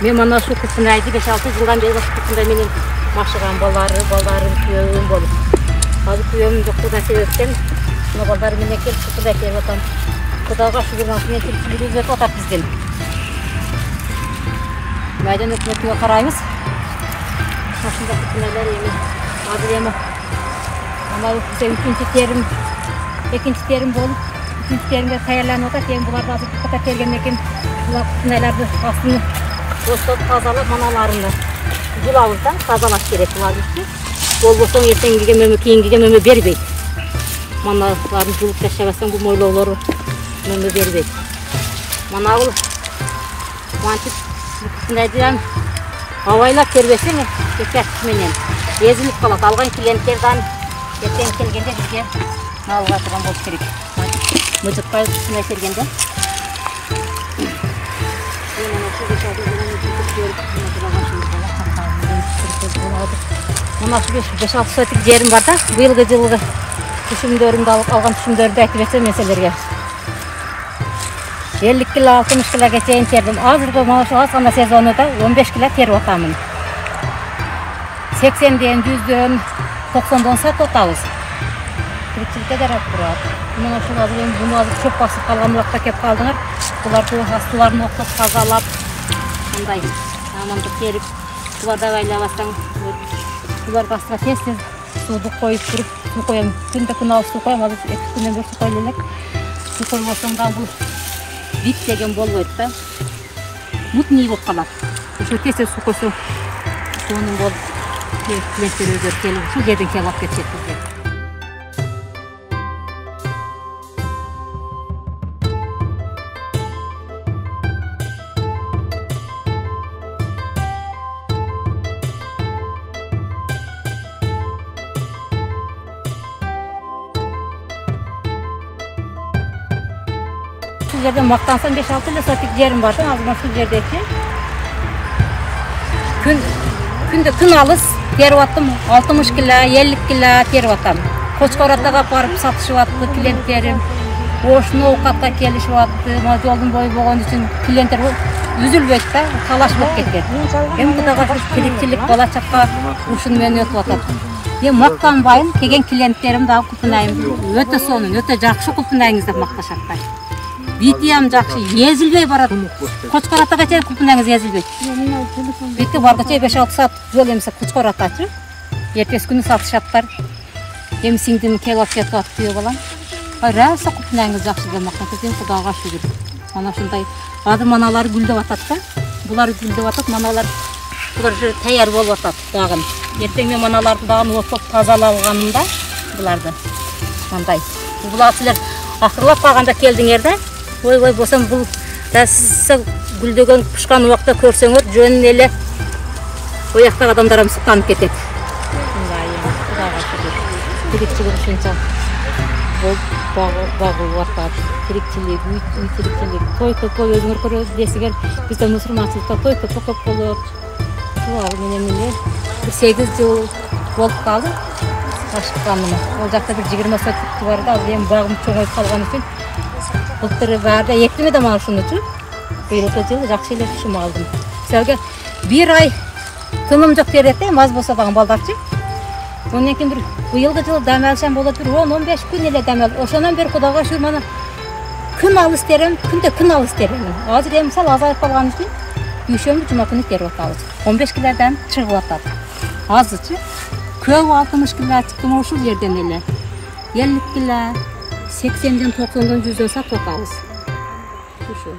Мен мана шу купунайды 5-6 жылдан бeri купунда менен машыган балдарым күйөөм болуп. Азыр күйөөм жоктугунан себептен мына балдарым менен келип купунда келип атам. Кудайга шүгүр менен тиричилигибиз өтүп атат биздин. Майдан өкмөтүнө карайбыз. Машында купуналар эми азыр эми ана экинчи терим болуп, üçüncü terimге даярданып атат. Эми буларды азыр ката келгенден кийин булар купуналарды астын Dostlar тазалап маналарында жулабыз да, тазалаш керек буларды. Болбосо эртеңгиге мөмө кийингиге мөмө бербейт. Маналарын жулуп ташабасаң бул мойлоолору мөмө бербейт. Мана бул мантип купунайдан абайлап тербесең кечек менен эзилип калат. Алган клиенттерден эртең келгенде бизге алга турган болуш керек. Мыжыкпай купунай тергенде Мына 5-6 сотик жерим бар да, быйылгы жылгы түшүмдөрүмдү алган түшүмдөрдү айтып берсем мен силерге. 50 кило, 60 килоге чейин тердим. Азыркы мына ушул аз гана сезонуда 15 кило терип атамын. 80ден, 100дөн, 90дон сатып атабыз. Тиричиликке жарап турат. Мына ушул азыр эми буну азыр чөп басып калган убакта кеп калдыңар. Буларды астыларын октоп тазалап, мындай амандык терип, буларды айлабасаң, буларды астына тез-тез сууду коюп туруп, суу коем. Күндө күн алып суу коем, азыр 2 күндөн бери суу коюп элек. Суу койбосоң да бул бит деген болбойт да. Мутный болуп калат. Ошо тез-тез суу койсоң, суунун болуп, клиенттер өздөрү келип, ушул жерден келип алып кетишет бизге. Şu yerden maqtansam 5-6 sotик жерим бар да, азыр şu жердеки. Күн алыс теріп аттым, 60 кило, 50 кило теріп атам. Кочкоратага барып сатышып атты клиенттерим. Ошону оокатка келишип атты. Мына жолдун бою болгон үчүн клиенттер үзүлбөйт да, талаш болуп кеткен. Эми Кудайга шүгүр тиричилик бала чакка ушуну менен өтүп атат. Эми мактанбайын, келген клиенттерим дагы купунайым өтө сонун, өтө жакшы купунайыңыз деп макташат. Битиям жакшы, езилбей барат. Кочкоратага чейин купунаңыз езилбейт. Битке баргыча 5-6 саат жол эмесе кочкоратачы. Эртеси күнү сатышаттар. Эми сиңдим келип кетип атты балам. Раса купунаңыз жакшы деп макташат. Кудайга шүгүр. Мана ушундай азыр маналар гүлдөп атат да. Булар гүлдөп атат, маналар булар таяр болуп атат дагы. Эртең мен маналарды дагы оттоп тазалалганымда буларды. Мындай. Булар силер акырлап калганда келдиңер да. Ой болсам бул раса гүлдөгөн пышкан убакта көрсөңөр жөн эле ояктагы адамдар сыктанып кетет. Мындай Кудайга шүгүр. Тиричилик ушунча багылып атат. Тиричилик, үй тиричилик. Той көпкө өзүңөр көрө десеңер, бизде мусулманчылыкта той көпкө көп болот. Туурабы менен эле 8 жыл болуп калды. Ашыкканыма. Ол жакта бир 20 сотик бар да, эми багым чоңоюп калган үчүн былтыр баарда эктиме да мана ушунучу. Быйылкы жылы жакшы эле түшүм алдым. Мисалга 1 ай тыным жок берет аз болсо дагы балдарчы. Ондан кийин бир быйылкы жылы дам алсам болот, бир 10-15 күн эле дам ал. Ошондон бери Кудайга шүгүр мана күн алыс терем, күндө күн алыс терем. Азыр эми мисалы азайып калган үчүн дүйшөмбү жума күнү терип атабыз. 15 килодан чыгып атат. Азычы көп 60 кило чыктым ушул жерден эле. 50 кило 80ден 90дон 100дөн сатып атабыз. Ушул.